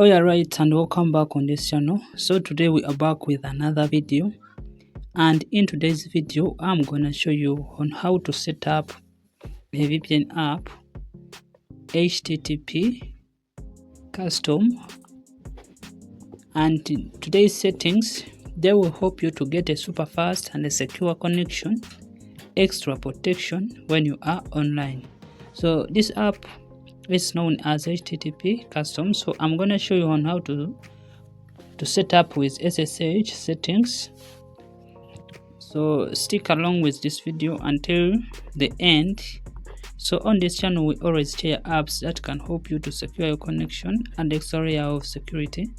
Alright, and welcome back on this channel. So today we are back with another video, and in today's video I'm gonna show you on how to set up a VPN app, HTTP Custom, and today's settings, they will help you to get a super fast and a secure connection, extra protection when you are online. So this app is known as HTTP Custom. So I'm gonna show you on how to set up with SSH settings. So stick along with this video until the end. So on this channel we always share apps that can help you to secure your connection and extra layer of security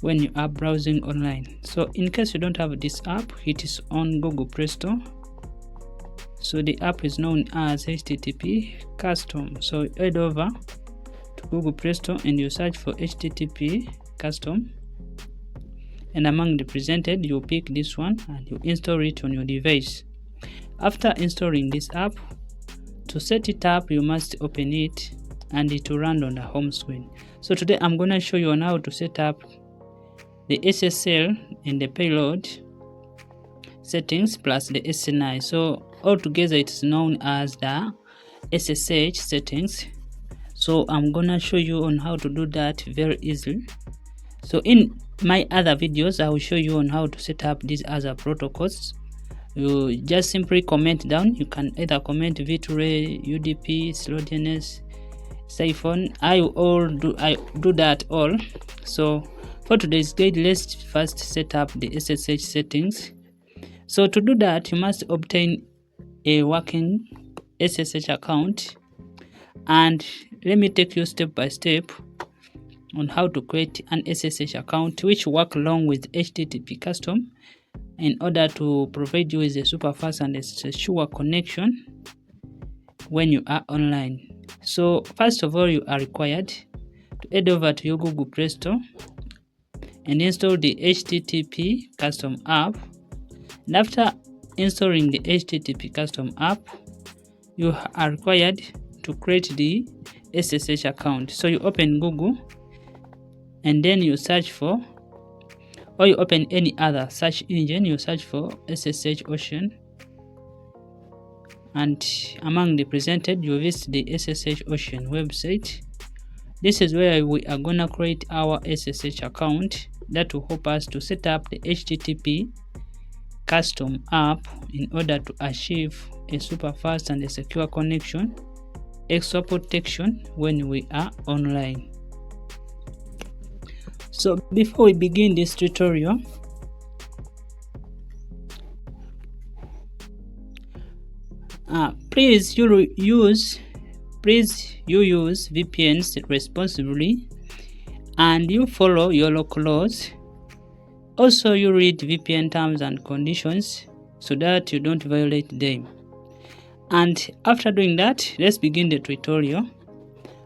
when you are browsing online. So in case you don't have this app, it is on Google Play Store. So the app is known as HTTP Custom. So head over to Google Play Store and you search for HTTP Custom, and among the presented you pick this one and you install it on your device. After installing this app, to set it up you must open it and it will run on the home screen. So today I'm going to show you on how to set up the SSL and the payload settings plus the SNI. So altogether it's known as the SSH settings. So I'm gonna show you on how to do that very easily. So in my other videos I will show you on how to set up these other protocols. You just simply comment down. You can either comment V2Ray, UDP, slow DNS, siphon. I do that all. So for today's guide, let's first set up the SSH settings. So to do that, you must obtain a working SSH account, and let me take you step by step on how to create an SSH account which work along with HTTP Custom in order to provide you with a super fast and a secure connection when you are online. So first of all, you are required to head over to your Google Play Store and install the HTTP Custom app. And after installing the HTTP Custom app, you are required to create the SSH account. So you open Google and then you search for, or you open any other search engine, you search for SSH Ocean, and among the presented you visit the SSH Ocean website. This is where we are gonna create our SSH account that will help us to set up the HTTP Custom app in order to achieve a super fast and a secure connection, extra protection when we are online. So before we begin this tutorial, please you use VPNs responsibly and you follow your local laws. Also, you read VPN terms and conditions so that you don't violate them. And after doing that, let's begin the tutorial.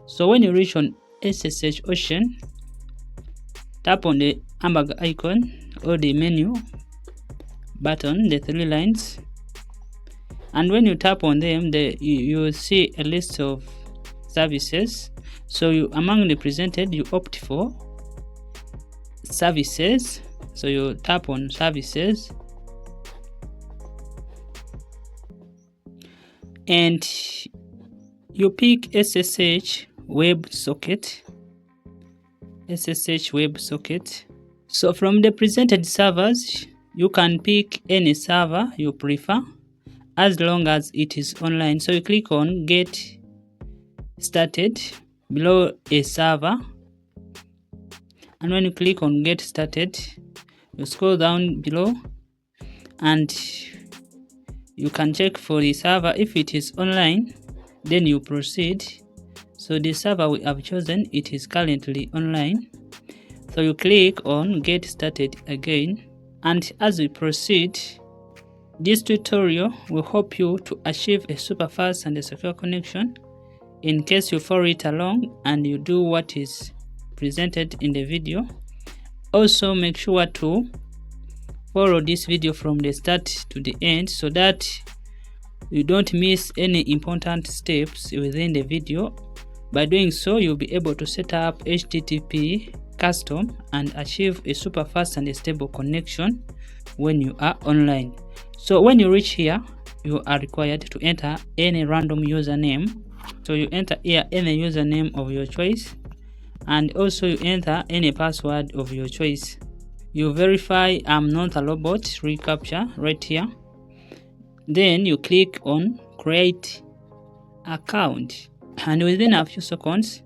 So when you reach on SSH Ocean, tap on the hamburger icon or the menu button, the three lines, and when you tap on them, you will see a list of services. So among the presented, you opt for services. So you tap on services and you pick SSH web socket. So from the presented servers, you can pick any server you prefer as long as it is online. So you click on get started below a server, and when you click on get started, you scroll down below and you can check for the server. If it is online, then you proceed. So the server we have chosen, it is currently online. So you click on get started again, and as we proceed, this tutorial will help you to achieve a super fast and a secure connection. In case you follow it along and you do what is presented in the video, also make sure to follow this video from the start to the end so that you don't miss any important steps within the video By doing so, you'll be able to set up HTTP Custom and achieve a super fast and a stable connection when you are online. So when you reach here, you are required to enter any random username. So you enter here any username of your choice, and also you enter any password of your choice. You verify I'm not a robot reCAPTCHA right here. Then you click on create account, and within a few seconds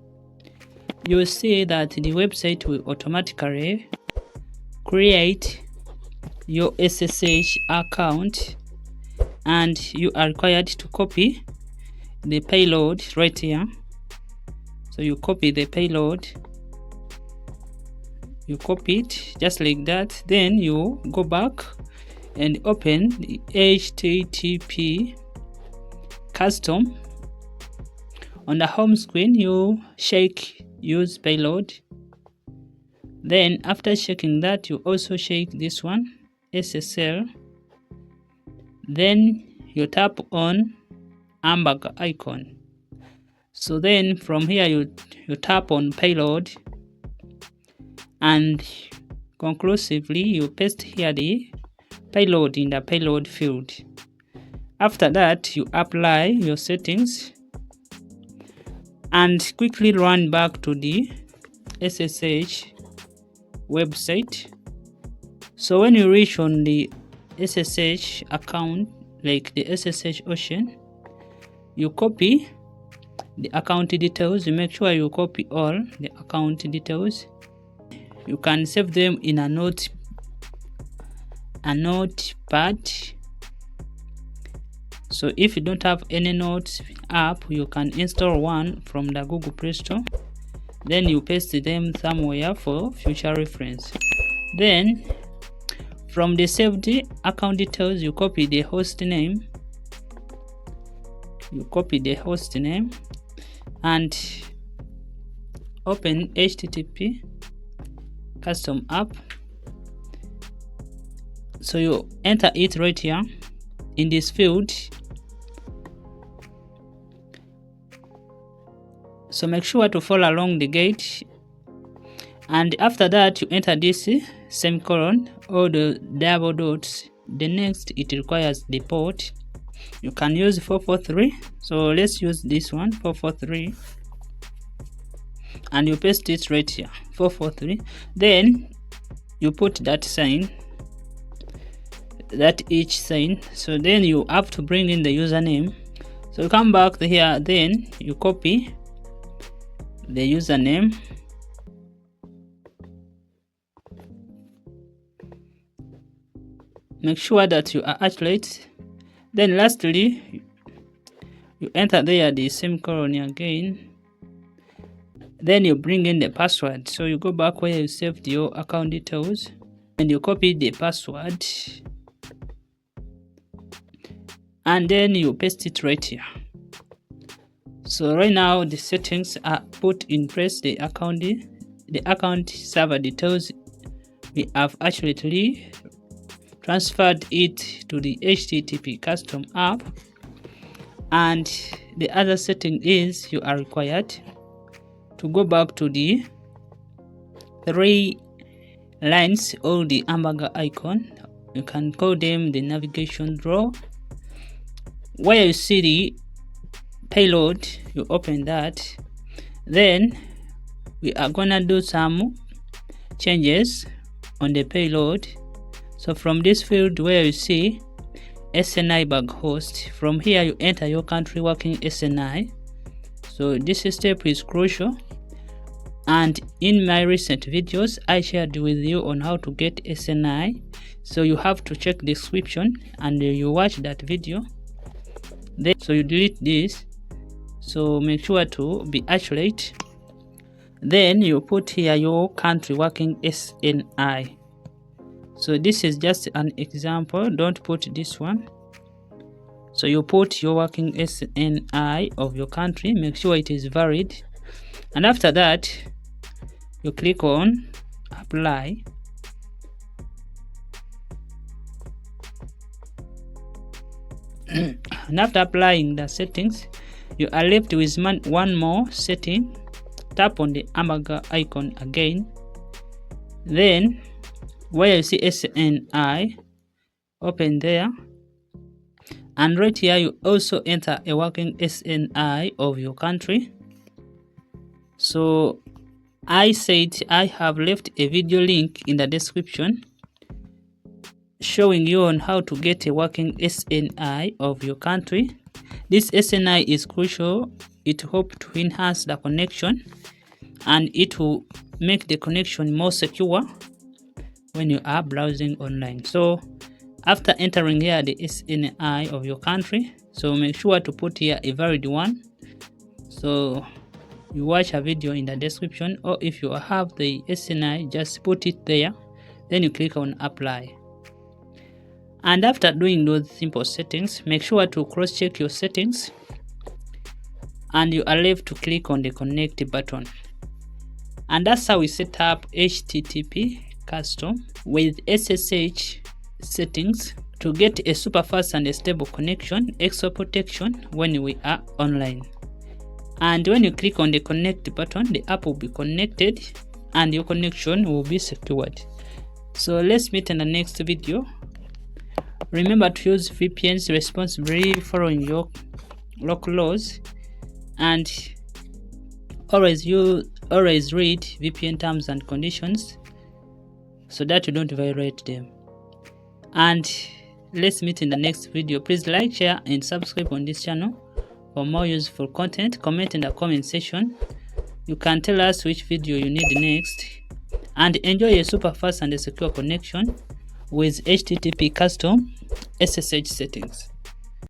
you will see that the website will automatically create your SSH account, and you are required to copy the payload right here. So you copy the payload, you copy it just like that. Then you go back and open the HTTP Custom. On the home screen, you check use payload. Then after checking that, you also check this one, SSL. Then you tap on hamburger icon. So then from here you tap on payload, and conclusively you paste here the payload in the payload field. After that, you apply your settings and quickly run back to the SSH website. So when you reach on the SSH account, like the SSH Ocean, you copy the account details. You make sure you copy all the account details. You can save them in a notepad. So if you don't have any notes app, you can install one from the Google Play Store. Then you paste them somewhere for future reference. Then from the saved account details, you copy the host name. And open HTTP Custom app. So you enter it right here in this field. So make sure to follow along the gate, and after that you enter this semicolon or the double dots. The next, it requires the port. You can use 443, so let's use this one, 443, and you paste it right here, 443. Then you put that sign, that each sign. So then you have to bring in the username. So you come back here, then you copy the username, make sure that you are accurate. Then lastly, you enter there the semicolon again. Then you bring in the password. So you go back where you saved your account details and you copy the password, and then you paste it right here. So right now the settings are put in place. The account server details, we have actually transferred it to the HTTP Custom app. And the other setting is you are required to go back to the 3 lines or the hamburger icon. You can call them the navigation drawer. Where you see the payload, you open that. Then we are gonna do some changes on the payload. So from this field where you see SNI bag host, from here you enter your country working SNI. So this step is crucial, and in my recent videos I shared with you on how to get SNI, so you have to check the description and you watch that video. Then so you delete this, so make sure to be accurate. Then you put here your country working SNI. So this is just an example, don't put this one. So you put your working SNI of your country, make sure it is valid, and after that you click on apply. And after applying the settings, You are left with one more setting. Tap on the hamburger icon again. Then where you see SNI, open there. And right here you also enter a working SNI of your country. So I said I have left a video link in the description showing you on how to get a working SNI of your country. This SNI is crucial. It helps to enhance the connection and it will make the connection more secure when you are browsing online. So after entering here the SNI of your country, so make sure to put here a valid one. So you watch a video in the description, or if you have the SNI, just put it there. Then you click on apply. And after doing those simple settings, make sure to cross-check your settings and you are left to click on the connect button. And that's how we set up HTTP Custom with SSH settings to get a super fast and a stable connection, extra protection when we are online. And when you click on the connect button, the app will be connected and your connection will be secured. So let's meet in the next video. Remember to use VPNs responsibly, following your local laws, and always read VPN terms and conditions so that you don't violate them. And let's meet in the next video. Please like, share and subscribe on this channel for more useful content. Comment in the comment section. You can tell us which video you need next, and enjoy a super fast and a secure connection with HTTP Custom SSH settings.